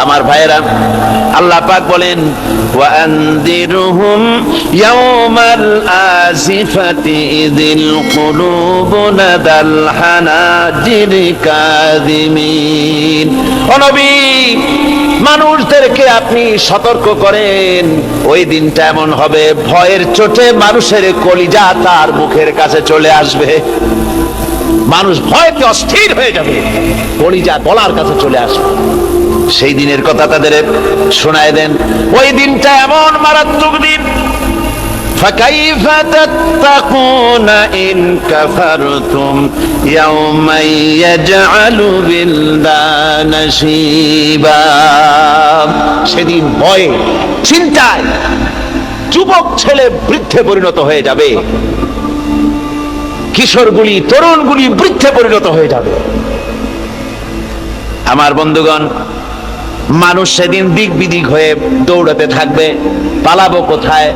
আমার ভাইরা, আল্লাহ পাক বলেন ওয়ানদিরহুম ইয়াওমাল আসিফাতি ইযিল কুলুবু লাদাল হানাজির কাযিমিন। ও নবী, মানুষদেরকে আপনি সতর্ক করেন, ওই দিনটা এমন হবে ভয়ের চোটে মানুষের কলিজা তার মুখের কাছে চলে আসবে। মানুষ ভয়তে অস্থির হয়ে যাবে, কলিজা গলার কাছে চলে আসবে। সেই দিনের কথা তাদের শোনায় দেন। ওই দিনটা এমন মারাত্মক দিন। فكيف تتقون إن كفرتم يوما يجعل الولدان شيبا। সেদিন ভয়ে চিন্তায় যুবক ছেলে বৃদ্ধে পরিণত হয়ে যাবে, কিশোরগুলি তরুণগুলি বৃদ্ধে পরিণত হয়ে যাবে। আমার বন্ধুগণ, মানুষ সেদিন দিক বিদিক হয়ে দৌড়াতে থাকবে, পালাবো কোথায়?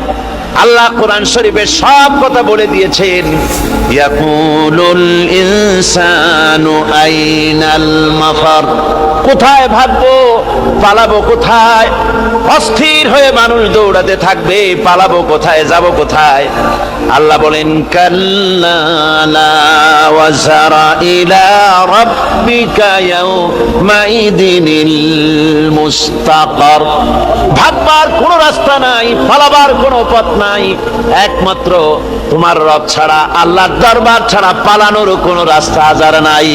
আল্লাহ কোরআন শরীফে সব কথা বলে দিয়েছেন। ইয়াকুলুল ইনসানু আইনাল মাফার, কোথায় ভাগবো, পালাবো কোথায়? অস্থির হয়ে মানুষ দৌড়াতে থাকবে, পালাবো কোথায়, যাব কোথায়? আল্লাহ বলেন কাল্লা লা ওয়াজারা ইলা রাব্বিকা ইয়াউমাইদিনিল মুস্তাকার। ভাগবার কোনো রাস্তা নাই, পালাবার কোনো পথ নাই, একমাত্র তোমার রব ছাড়া, আল্লাহর দরবার ছাড়া পালানোর কোনো রাস্তা আজার নাই।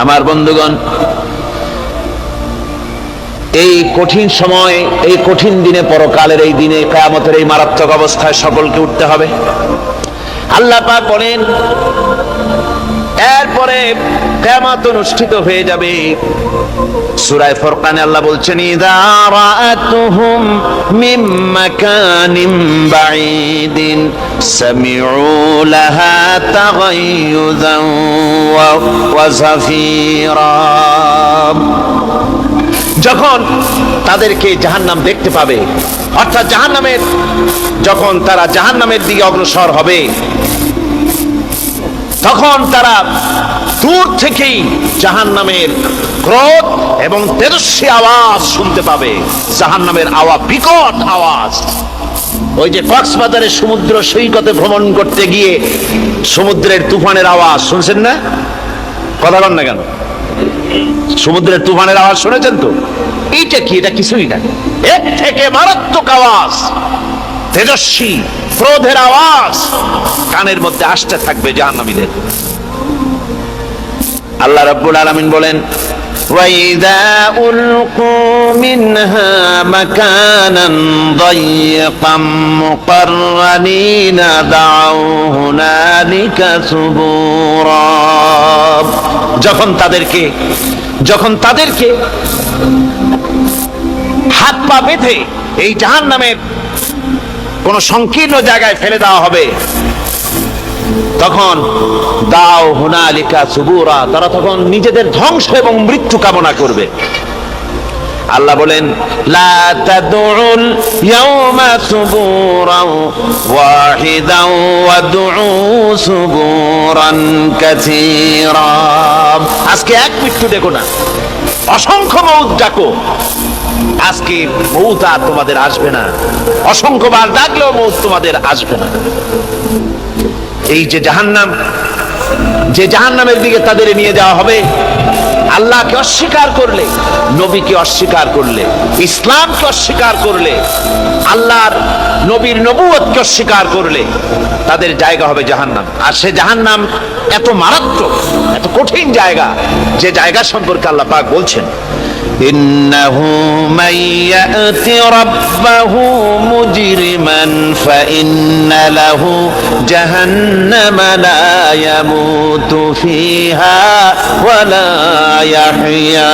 আমার বন্ধুগণ, এই কঠিন সময়, এই কঠিন দিনে, পরকালের এই দিনে, কিয়ামতের এই মারাত্মক অবস্থায় সকলকে উঠতে হবে। আল্লাহ পাক বলেন এরপরে কিয়ামত অনুষ্ঠিত হয়ে যাবে। সূরা ফুরকানে আল্লাহ বলছেন ইযা রাআতুহুম মিন মাকানিন বাঈদিন সামিউ লাহা তাগায়্যুযান ওয়া যাফীরা। যখন তাদেরকে জাহান্নাম দেখতে পাবে, অর্থাৎ জাহান্নামের, যখন তারা জাহান্নামের দিকে অগ্রসর হবে, তখন তারা দূর থেকেই জাহান্নামের ক্রোধ এবং তেজস্বী আওয়াজ শুনতে পাবে। জাহান্নামের আওয়াজ, বিকট আওয়াজ। ওই যে কক্সবাজারের সমুদ্র সৈকতে ভ্রমণ করতে গিয়ে সমুদ্রের তুফানের আওয়াজ শুনছেন না? কথা বলেন না কেন? সমুদ্রের তুফানের আওয়াজ শুনেছেন তো? এইটা কি? এটা কিছুই না, এর থেকে মারাত্মক আওয়াজ, তেজস্বী ক্রোধের আওয়াজ কানের মধ্যে আসতে থাকবে জাহান্নামীদের। আল্লাহ রাব্বুল আলামিন বলেন ওয়াইদা উলকু মিনহা মাকানান দায়্যিকাম মুকাররানিনা দাউ হুনালিকা সুবুরা। যখন তাদেরকে হাত পা বেঁধে এই জাহান্নামের কোন সংকীর্ণ জায়গায় ফেলে দেওয়া হবে, তখন দাও হুনালিকা সুবুরা, তারা তখন নিজেদের ধ্বংস এবং মৃত্যু কামনা করবে। আল্লাহ বলেন লা তাদউল ইয়াওমা সুবুরান ওয়াহিদান ওয়াদউ সুবুরান কাসীরা। আজকে এক মৃত্যু দেখো না, অসংখ্য মউত ডাকো। আজকে মউত আর তোমাদের আসবে না, অসংখ্যবার ডাকলেও মউত তোমাদের আসবে না। এই যে জাহান্নাম, যে জাহান্নামের দিকে তাদের নিয়ে যাওয়া হবে, আল্লাহকে অস্বীকার করলে, নবীকে অস্বীকার করলে, ইসলামকে অস্বীকার করলে, আল্লাহর নবীর নবুয়তকে অস্বীকার করলে তাদের জায়গা হবে জাহান্নাম। আর সে জাহান্নাম এত মারাত্মক, এত কঠিন জায়গা, যে জায়গা সম্পর্কে আল্লাহ পাক বলছেন ইন্নাহু মান ইয়াতি রাব্বাহু মুজরিমান ফাইন্না লাহু জাহান্নামা লা ইয়ামুতু ফিহা ওয়া লা ইয়াহইয়া।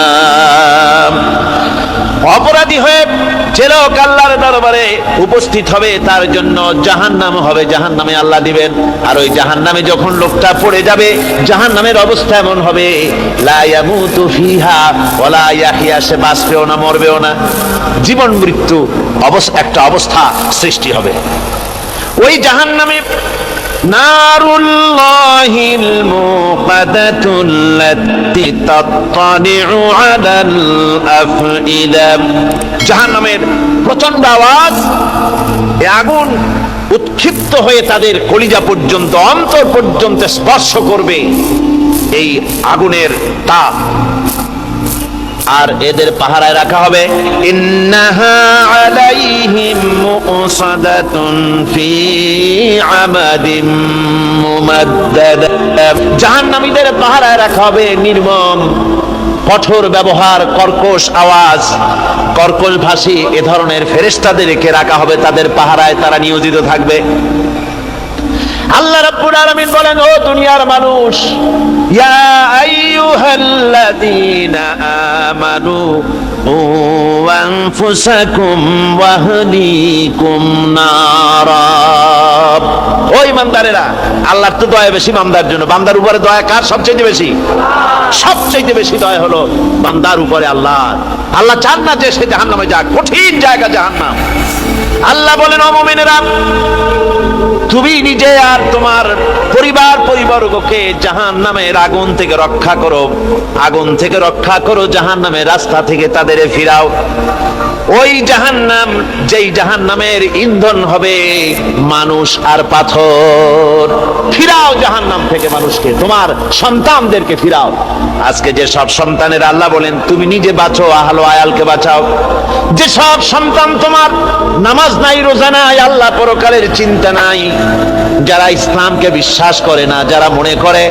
অপরাধী হয়ে যে লোক আল্লাহর দরবারে উপস্থিত হবে, তার জন্য জাহান্নাম হবে, জাহান্নামে আল্লাহ দিবেন। আর ওই জাহান্নামে যখন লোকটা পড়ে যাবে, জাহান্নামের অবস্থা এমন হবে লা ইয়ামুতু ফিহা ওয়া লা ইয়াহইয়া, সে বাঁচবেও না, মরবেও না, জীবন মৃত্যু একটা অবস্থা সৃষ্টি হবে। ওই জাহান্নামে নারুল্লাহিল মুকাদাতুল্লাতী তাত্তালিউ আলাল আফইদা। জাহান্নামের প্রচন্ড আওয়াজ, এই আগুন উৎক্ষিপ্ত হয়ে তাদের কলিজা পর্যন্ত, অন্তর পর্যন্ত স্পর্শ করবে এই আগুনের তাপ। আর এদের পাহারায় রাখা হবে ইন্নাহা আলাইহিম মুসাদাতুন ফি আমাদিম মুমাদ্দাদা। জাহান্নামীদের পাহারায় রাখা হবে নির্মম, কঠোর ব্যবহার, কর্কশ আওয়াজ, কর্কশ ভাষী এ ধরনের ফেরেশতাদেরকে রাখা হবে তাদের পাহারায়, তারা নিয়োজিত থাকবে। আল্লাহ রাব্বুল আলামিন বলেন, ও দুনিয়ার মানুষ, ইয়া আইয়ুহাল্লাযীনা আমানু ও আনফুসাকুম ওয়া আহলিকুম নারা। ও ঈমানদারেরা, আল্লাহর তো দয়া বেশি বান্দার জন্য। বান্দার উপরে দয়া কার সবচেয়ে বেশি? সবচেয়ে বেশি দয়া হলো বান্দার উপরে আল্লাহ। আল্লাহ চান না যে সে জাহান্নামে যাক, কঠিন জায়গা জাহান্নাম। আল্লাহ বলেন, ও মুমিনেরা, তুমি নিজে আর তোমার পরিবারবর্গকে জাহান্নামের আগুন থেকে রক্ষা করো, আগুন থেকে রক্ষা করো, জাহান্নামের রাস্তা থেকে তাদের ফিরাও। ওই জাহান্নাম, যেই জাহান্নামের ইন্ধন হবে মানুষ আর পাথর। ফিরাও জাহান্নাম থেকে মানুষকে, তোমার সন্তানদেরকে ফিরাও। আজকে যে সব সন্তানের আল্লাহ বলেন তুমি নিজে বাঁচো, আহলো আয়ালকে বাঁচাও। যে সব সন্তান তোমার নামাজ নাই, রোজা নাই, আল্লাহ পরকালের চিন্তা নাই, যারা ইসলামকে বিশ্বাস করে না, যারা মনে করে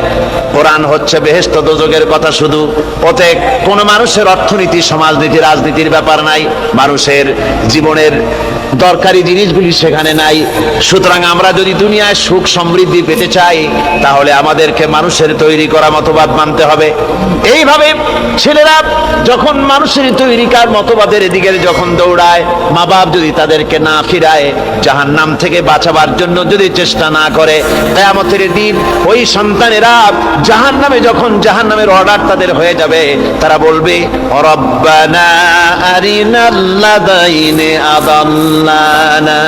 কোরআন হচ্ছে বেহেশত দোজখের কথা শুধু, ওতে কোন মানুষের অর্থনীতি, সমাজনীতি, রাজনীতির ব্যাপার নাই, মানুষের জীবনের দরকারি জিনিসগুলি সেখানে নাই। সুতরাং আমরা যদি দুনিয়ায় সুখ সমৃদ্ধি পেতে চাই, তাহলে আমাদেরকে মানুষের তৈরি করা মতবাদ মানতে হবে। এইভাবে ছেলেরা যখন মানুষের তৈরিকার মতবাদের এদিকে যখন দৌড়ায়, মা বাপ যদি তাদেরকে না ফিরায়, জাহান্নাম থেকে বাঁচাবার জন্য যদি চেষ্টা না করে, কিয়ামতের দিন ওই সন্তানেরা জাহান্নামে, যখন জাহান্নামের অর্ডার তাদের হয়ে যাবে, তারা বলবে, রব্বানা আরিনাল্লাযাইনি আদাল্লানা।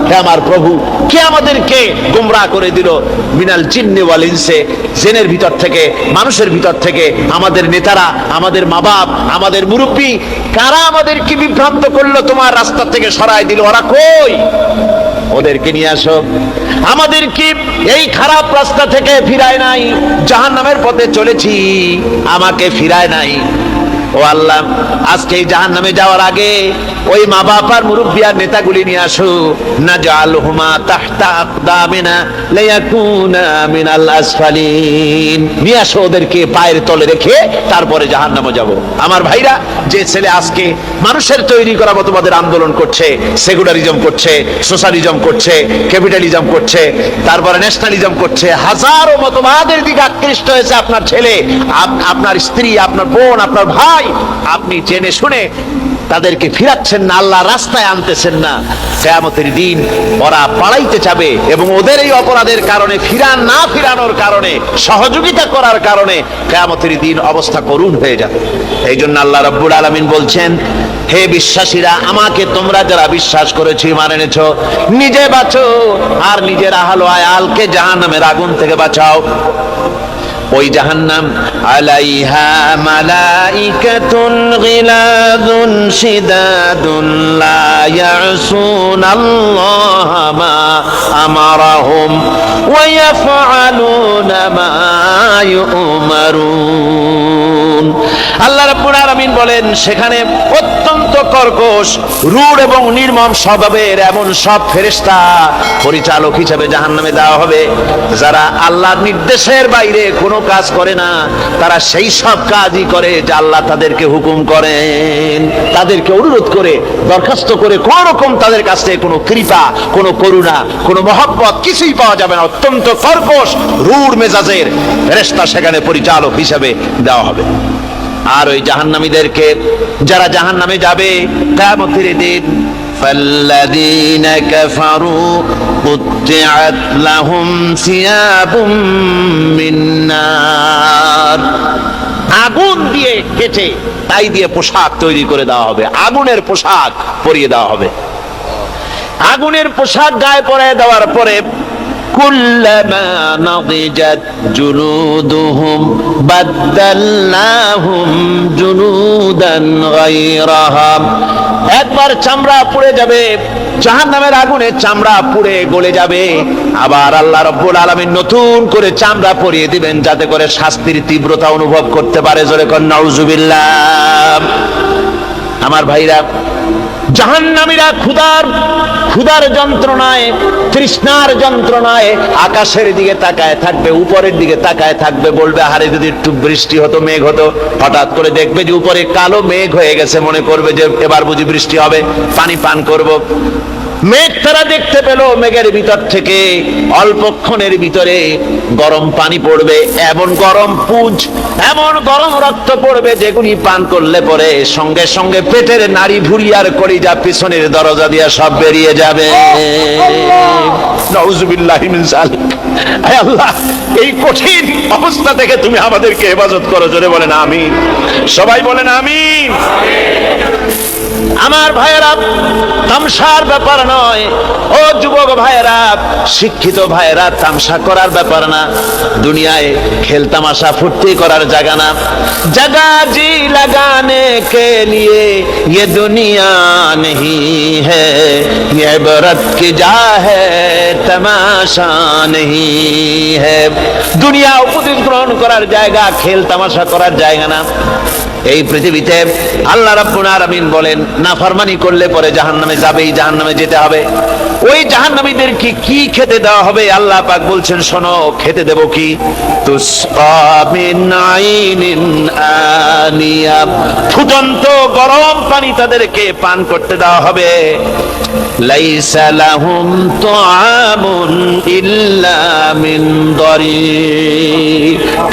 হে আমার প্রভু, কে আমাদেরকে গোমরাহ করে দিল, মিনাল জিন্নি ওয়াল ইনসি, জিনের ভিতর থেকে, মানুষের ভিতর থেকে, আমাদের নেতারা, আমাদের মা বাপ, আমাদের মুরব্বী, কারা আমাদেরকে বিভ্রান্ত করলো, তোমার রাস্তা থেকে সরায় দিল, ওরা কই? ওদেরকে নিয়ে আসো। আমাদেরকে এই খারাপ রাস্তা থেকে ফিরায় নাই, জাহান্নামের পথে চলেছি, আমাকে ফিরায় নাই। ও আল্লাহ, আজকে এই জাহান্নামে যাওয়ার আগে ওই মা বাপ আর মুরব্বি আর নেতাগুলি নিয়ে আসো। নাজআলহুমা তাহতা আকদামিনা লিয়াকুনা মিনাল আসফালিন। নিয়ে আসো, ওদেরকে পায়ের তলে রেখে তারপরে জাহান্নামে যাব। আমার ভাইরা, যে ছেলে আজকে মানুষের তৈরি করা মতবাদের আন্দোলন করছে, সেকুলারিজম করছে, সোশ্যালিজম করছে, ক্যাপিটালিজম করছে, তারপরে ন্যাশনালিজম করছে, হাজারো মতবাদের দিকে আকৃষ্ট হয়েছে আপনার ছেলে, আপনার স্ত্রী, আপনার বোন, আপনার ভাই, আপনি জেনে শুনে তাদেরকে ফিরাচ্ছেন না, আল্লাহ রাস্তায় আনতেছেন না। কিয়ামতের দিন ওরা পালাইতে যাবে এবং ওদের এই অপরাধের কারণে, না ফিরানোর কারণে, সহযোগিতা করার কারণে কিয়ামতের দিন অবস্থা করুণ হয়ে যাবে। এই জন্য আল্লাহ রাব্বুল আলামিন বলছেন, হে বিশ্বাসীরা, আমাকে তোমরা যারা বিশ্বাস করেছো, ঈমান এনেছো, নিজে বাঁচো আর নিজের আহলো আয়ালকে জাহান্নামের আগুন থেকে বাঁচাও। ওই জাহান্নাম আলাইহা মালাইকাতুন গিলাযুন শিদাদুন লা ইয়াসুনাল্লাহা মা আমারাহুম ওয়া ইয়াফআলুনা মা ইউমারুন। আল্লাহ রাব্বুল আলামিন বলেন, সেখানে অত্যন্ত কর্কশ, রূঢ় এবং নির্মম স্বভাবের এমন সব ফেরেশতা পরিচালক হিসেবে জাহান্নামে দেওয়া হবে, যারা আল্লাহর নির্দেশের বাইরে কোনো কাজ করে না, তারা সেই সব কাজই করে যা আল্লাহ তাদেরকে হুকুম করেন। তাদেরকে অনুরোধ করে, দরখাস্ত করে কোন রকম তাদের কাছ থেকে কোনো কৃপা, কোনো করুণা, কোনো মহব্বত কিছুই পাওয়া যাবে না। অত্যন্ত কর্কশ, রূঢ় মেজাজের ফেরেশতা সেখানে পরিচালক হিসেবে দেওয়া হবে। আর ওই জাহান্নামীদেরকে, যারা জাহান্নামে যাবে কিয়ামতের দিন, فالذين كفروا قطعت لهم ثياب من نار। আগুন দিয়ে কেটে তাই দিয়ে পোশাক তৈরি করে দেওয়া হবে, আগুনের পোশাক পরিয়ে দেওয়া হবে। আগুনের পোশাক গায়ে পরিয়ে দেওয়ার পরে কুল্লামা নাদিজাত জুলুদুহুম বাদদালনাহুম জুলুদান গায়রাহা। একবার চামড়া পুড়ে যাবে, জাহান্নামের আগুনে চামড়া পুড়ে গলে যাবে, আবার আল্লাহ রাব্বুল আলামিন নতুন করে চামড়া পরিয়ে দিবেন যাতে করে শাস্তির তীব্রতা অনুভব করতে পারে। জোরে কোন নাউজুবিল্লাহ। আমার ভাইরা, জাহান্নামীরা ক্ষুধার যন্ত্রণায়, তৃষ্ণার যন্ত্রণায় আকাশের দিকে তাকায় থাকবে, উপরের দিকে তাকায় থাকবে, বলবে আরে যদি একটু বৃষ্টি হতো, মেঘ হতো। হঠাৎ করে দেখবে যে উপরে কালো মেঘ হয়ে গেছে, মনে করবে যে এবার বুঝি বৃষ্টি হবে, পানি পান করব। মেঘ তারা দেখতে পেল, মেঘের ভিতর থেকে অল্পক্ষণের ভিতরে গরম পানি পড়বে, এমন গরম পুঁজ, এমন গরম রক্ত পড়বে যেগুলি পান করলে পরে সঙ্গে সঙ্গে পেটের নাড়ি ভুঁড়ি আর কলিজা পিছনের দরজা দিয়ে সব বেরিয়ে যাবে। নাউজুবিল্লাহি মিন যালিক। হে আল্লাহ, এই কঠিন অবস্থা থেকে তুমি আমাদেরকে হেফাজত করো। জোরে বলেন আমিন। সবাই বলেন আমিন। আমার ভাইয়েরা, তামসার ব্যাপার নয়। ও যুবক ভাইয়েরা, শিক্ষিত ভাইয়েরা, তামসা করার ব্যাপার না। দুনিয়ায় খেল তামাশা ফুর্তি করার জায়গা না। জায়গা জি লাগানে কে লিয়ে ये दुनिया नहीं है, ये इबरत की जा है तमाशा नहीं है। দুনিয়া উপদেশ গ্রহণ করার জায়গা, খেল তামাশা করার জায়গা না। এই পৃথিবীতে আল্লাহ রাব্বুল আলামিন বলেন, নাফরমানি করলে পরে জাহান্নামে যাবেই, জাহান্নামে যেতে হবে। ওই জাহান্নামীদেরকে কি খেতে দেওয়া হবে? আল্লাহ পাক বলছেন, শোনো, খেতে দেব কি? তুসকা মিন আইনিন আনিয়া, ফুটন্ত গরম পানি তাদেরকে পান করতে দেওয়া হবে। লাইসা লাহুম তুআমুন ইল্লা মিন দারি,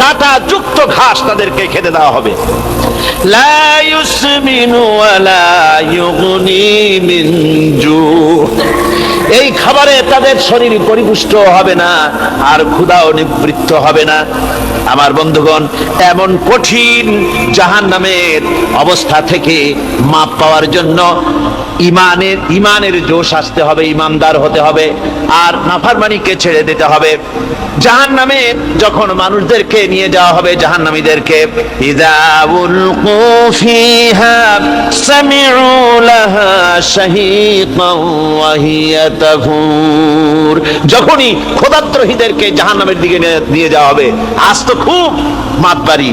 কাঁটা যুক্ত ঘাস তাদেরকে খেতে দেওয়া হবে। লা ইউসমিনু ওয়ালা ইউগনি মিন জু, এই খাবারে তাদের শরীর পরিপুষ্ট হবে না, আর ক্ষুধাও নিবৃত্ত হবে না। আমার বন্ধুগণ, এমন কঠিন জাহান্নামের অবস্থা থেকে মাপ পাওয়ার জন্য ইমানের জোশ আসতে হবে, ইমানদার হতে হবে, আর নাফরমানিকে ছেড়ে দিতে হবে। জাহান্নামে যখন মানুষদেরকে নিয়ে যাওয়া হবে, জাহান্নামীদেরকে, ইযা উলকু ফিহা সামিউ লাহা শাহীকান ওয়া হিয়া তাফুর, যখনই খোদাদ্রোহীদেরকে জাহান্নামের দিকে নিয়ে যাওয়া হবে, আজ তো খুব মাতবাড়ি,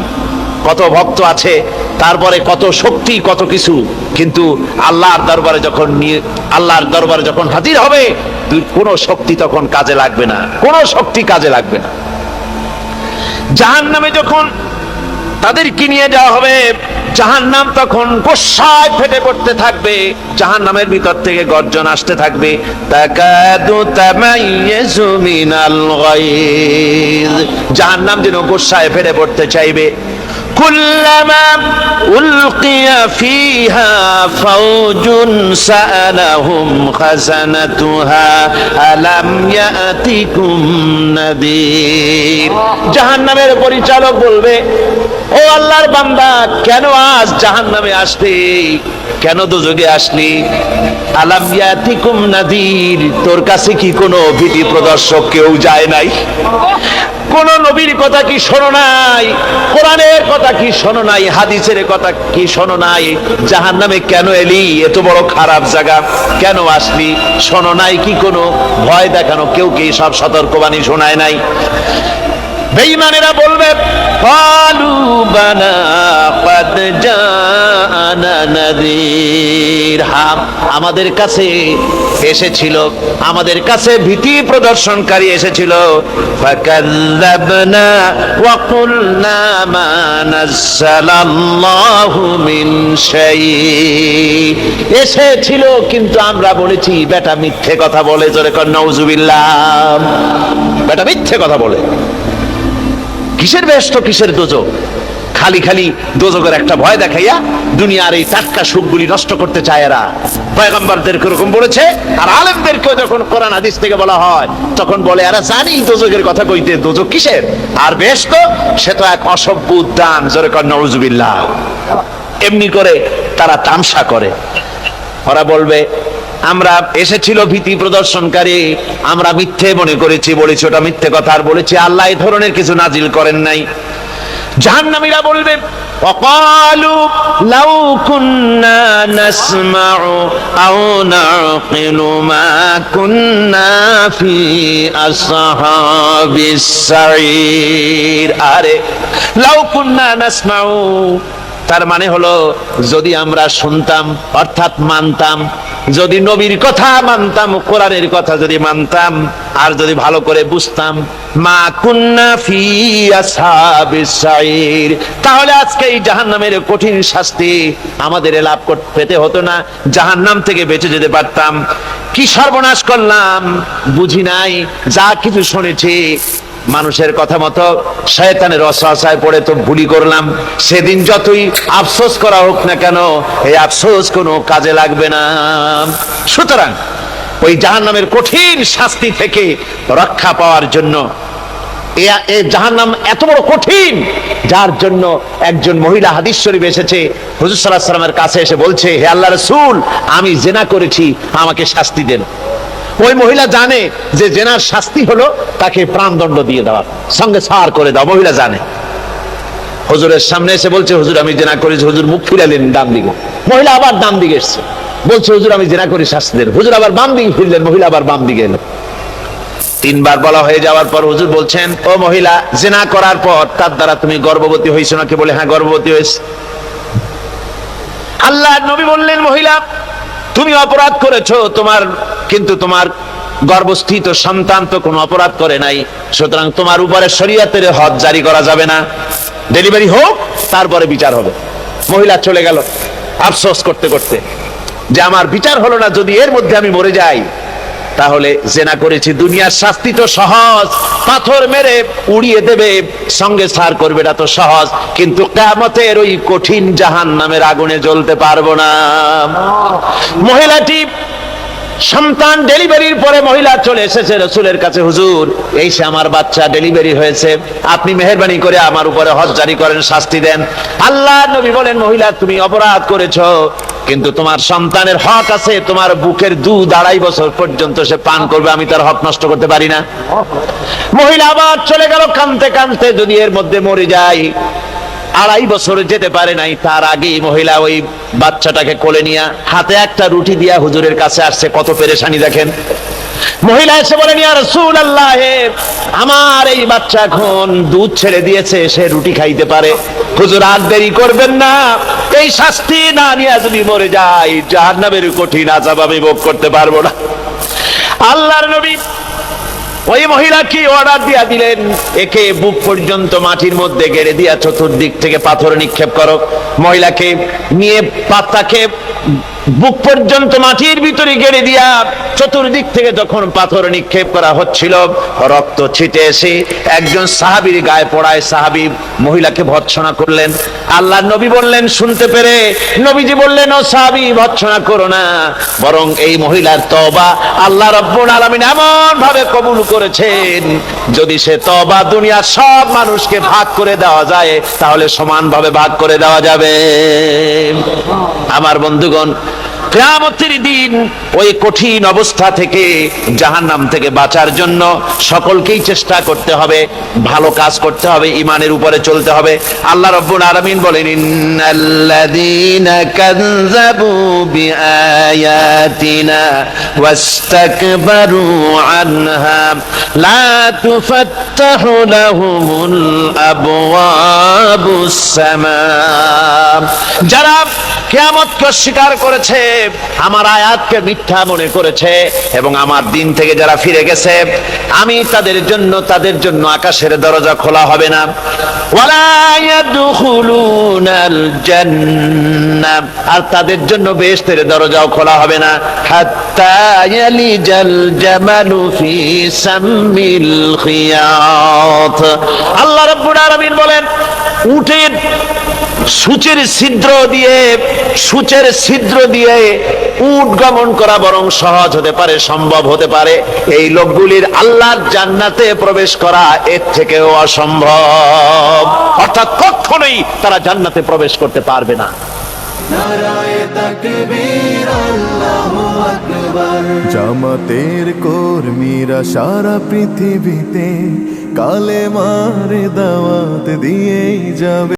কত ভক্ত আছে, তারপরে কত শক্তি, কত কিছু, কিন্তু আল্লাহর দরবারে যখন হাজির হবে, কোনো শক্তি তখন কাজে লাগবে না, কোনো শক্তি কাজে লাগবে না। জাহান্নামে যখন তাদেরকে নিয়ে যাওয়া হবে, জাহান্নাম তখন গোসায় ফেটে পড়তে থাকবে, জাহান্নামের ভিতর থেকে গর্জন আসতে থাকবে, তাকাদু তামাইয়াজু মিনাল গায়জ, জাহান্নাম যেন গোসায় ফেটে পড়তে চাইবে। কুল্লামা উলকিয়া ফিহা ফাওজুন সাআলাহুম খাজানাতুহা আলাম ইয়াতিকুম নাদির, জাহান্নামের পরিচালক বলবে, ও আল্লাহর বান্দা, কেন আজ জাহান্নামে আসলি, কেন দোজখে আসলি? আলাম ইয়াতিকুম নাদির, তোর কাছে কি কোনো ভীতি প্রদর্শক কেউ যায় নাই? কোন নবীর কথা কি শোনো নাই? কোরআনের কথা কি শোনো নাই? হাদিসের কথা কি শোনো নাই? জাহান্নামে কেন এলি? এত বড় খারাপ জায়গা কেন আসলি? শোনো নাই কি? কোনো ভয় দেখানো কেউ কি সব সতর্কবাণী শোনায় নাই? বেঈমানেরা বলবে, ক্বালু বালা ক্বাদ জাআনা নাযীর, আমাদের কাছে এসেছিল, আমাদের কাছে ভীতি প্রদর্শনকারী এসেছিল। ফাকাযযাবনা ওয়া কুলনা মা নাযালাল্লাহু মিন শাই, এসেছিল কিন্তু আমরা বলেছি বেটা মিথ্যে কথা বলে। জোরে কর নাউজুবিল্লাহ। বেটা মিথ্যে কথা বলে। কিসের বেহেশত, কিসের দোজখ? খালি খালি দোজখের একটা ভয় দেখাইয়া দুনিয়ার এই টাটকা সুখগুলি নষ্ট করতে চায় এরা। পয়গম্বরদেরকে এরকম বলেছে, আর আলেমদেরকেও যখন কোরআন হাদিস থেকে বলা হয় তখন বলে, এরা জানি দোজখের কথা কইতে, দোজখ কিসের, আর বেহেশত সে তো এক অসভ্য উদ্যান। জোরে কর নাউজুবিল্লাহ। এমনি করে তারা তামসা করে। ওরা বলবে, আমরা এসেছিল ভীতি প্রদর্শনকারী, আমরা মিথ্যে মনে করেছি, বলেছি ওটা মিথ্যে কথা, আর বলেছি আল্লাহ এই ধরনের কিছু নাজিল করেন নাই। জাহান্নামীরা বলবে وقالوا لو كنا نسمع أو نعقل ما كنا في أصحاب السعير। আরে لو كنا نسمع, তার মানে হলো যদি আমরা শুনতাম অর্থাৎ মানতাম, যদি নবীর কথা মানতাম, কোরআনের কথা যদি মানতাম, আর যদি ভালো করে বুঝতাম, মা কুন্না ফি আসহাবিস সাইর, তাহলে আজকে এই জাহান্নামের কঠিন শাস্তি আমাদের লাভ পেতে হতো না, জাহান্নাম থেকে বেঁচে যেতে পারতাম। কি সর্বনাশ করলাম বুঝি নাই, যা কিছু শুনেছি মানুষের কথা মতো শয়তানের ওয়াসওয়াসায় পড়ে তো ভুলই করলাম। সেদিন যতই আফসোস করা হোক না কেন, এই আফসোস কোনো কাজে লাগবে না। সুতরাং ওই জাহান্নামের কঠিন শাস্তি থেকে রক্ষা পাওয়ার জন্য, এই জাহান্নাম এত বড় কঠিন, যার জন্য একজন মহিলা হাদিস শরীফে এসেছে, হুজুর সাল্লাল্লাহু আলাইহি ওয়াসাল্লামের কাছে এসে বলছে, হে আল্লাহর রাসূল, আমি জিনা করেছি, আমাকে শাস্তি দেন। ওই মহিলা জানে যে জেনার শাস্তি হলো তাকে প্রাণদণ্ড দিয়ে দেওয়া, সঙ্গে সার করে দাও, মহিলা জানে। হুজুরের সামনে এসে বলছে, হুজুর আমি জেনা করেছি। হুজুর মুখ ফিরালেন ডান দিকে, মহিলা আবার ডান দিকে এসছে, বলছে হুজুর আমি জেনা করে শাস্তি দেন। হুজুর আবার বাম দিকে ফিরলেন, মহিলা আবার বাম দিকে এলেন। তিনবার বলা হয়ে যাওয়ার পর হুজুর বলছেন, ও মহিলা, জেনা করার পর তার দ্বারা তুমি গর্ভবতী হয়েছো নাকি? বলে হ্যাঁ গর্ভবতী হয়েছে। আল্লাহর নবী বললেন, মহিলা তুমি অপরাধ করেছো, কিন্তু তোমার গর্ভস্থিত সন্তান তো কোনো অপরাধ করে নাই, সুতরাং তোমার উপরে শরীয়তের হদ জারি করা যাবে না, ডেলিভারি হোক তারপরে বিচার হবে। মহিলা চলে গেল আফসোস করতে করতে যে আমার বিচার হলো না, যদি এর মধ্যে আমি মরে যাই তাহলে জেনা করেছি। দুনিয়ার শাস্তি তো সহজ, পাথর মেরে উড়িয়ে দেবে, সঙ্গে সার করবে, এটা তো সহজ, কিন্তু কিয়ামতের ওই কঠিন জাহান্নামের আগুনে জ্বলতে পারবো না। মহিলাটি সন্তান ডেলিভারির পরে মহিলা চলে এসেছে রাসূলের কাছে, হুজুর এই সে আমার বাচ্চা ডেলিভারি হয়েছে, আপনি মেহেরবানি করে আমার উপরে হদ জারি করেন, শাস্তি দেন। আল্লাহর নবী বলেন, মহিলা তুমি অপরাধ করেছো, কিন্তু তোমার সন্তানের হক আছে, তোমার বুকের দুধ 2.5 বছর পর্যন্ত সে পান করবে, আমি তার হক নষ্ট করতে পারি না। মহিলা আবার চলে গেল কাঁদতে কাঁদতে, যদি এর মধ্যে মরে যায়, 2.5 বছর যেতে পারে নাই, তার আগেই মহিলা ওই বাচ্চাটাকে কোলে নিয়ে হাতে একটা রুটি দিয়া হুজুরের কাছে আসছে। কত পেরেশানি দেখেন। মহিলা এসে বলেন, ইয়া রাসূলুল্লাহ, আমার এই বাচ্চা এখন দুধ ছেড়ে দিয়েছে, সে রুটি খাইতে পারে, হুজুর আর দেরি করবেন না, এই শাস্তি না নিয়ে যদি মরে যাই জাহান্নামের কঠিন আযাব আমি ভোগ করতে পারবো না। আল্লাহর নবী ওই মহিলাকে অর্ডার দিয়া দিলেন, একে বুক পর্যন্ত মাটির মধ্যে গেড়ে দিয়া চতুর্দিক থেকে পাথর নিক্ষেপ করো। মহিলাকে নিয়ে পাতাকে বুক পর্যন্ত মাটির ভিতরে গেড়ে দিয়া চতুর্দিক থেকে যখন পাথর নিক্ষেপ করা হচ্ছিল, রক্ত ছিটে এসে একজন সাহাবীর গায়ে পড়ায়, সাহাবী মহিলাকে ভর্ৎসনা করলেন। আল্লাহর নবী বললেন শুনতে পেরে, নবীজি বললেন, ও সাহাবী ভর্ৎসনা করো না, বরং এই মহিলার তওবা আল্লাহ রাব্বুল আলামিন এমন ভাবে কবুল করেছেন, যদি সে তওবা দুনিয়ার সব মানুষকে ভাগ করে দেওয়া যায় তাহলে সমানভাবে ভাগ করে দেওয়া যাবে। আমার বন্ধুগণ, কিয়ামতের দিন ওই কঠিন অবস্থা থেকে, জাহান্নাম থেকে বাঁচার জন্য সকলকেই চেষ্টা করতে হবে, ভালো কাজ করতে হবে, ঈমানের উপরে চলতে হবে। আল্লাহ রাব্বুল আলামিন বলেন, ইন্নাল্লাযীনা কাযযাবু বিআয়াতিনা ওয়াস্তাকবারু আনহা লা তুফাত্তাহু লাহুমুল আবওয়াবুস সামা। যারা কিয়ামতকে অস্বীকার করেছে, আমার আয়াতকে মিথ্যা মনে করেছে এবং আমার দিন থেকে যারা ফিরে গেছে, আমি তাদের জন্য আকাশের দরজা খোলা হবে না। ওয়ালা ইয়াদখুলুনাল জান্নাহ, আর তাদের জন্য বেহেশতের দরজাও খোলা হবে না। হাত্তা ইয়ালিজাল জামালু ফি সামিল খিয়াত। আল্লাহ রাব্বুল আলামিন বলেন, উটের সূচের ছিদ্র দিয়ে উট গমন করা বরং সহজ হতে পারে, সম্ভব হতে পারে। এই লোকগুলির আল্লাহর জান্নাতে প্রবেশ করা এর থেকেও অসম্ভব, অর্থাৎ কখনোই তারা জান্নাতে প্রবেশ করতে পারবে না। নারায়ে তাকবীর, আল্লাহু আকবার। আকবার। জামাতের কর্মীরা সারা পৃথিবীতে কালেমার দাওয়াত দিয়েই যাবে।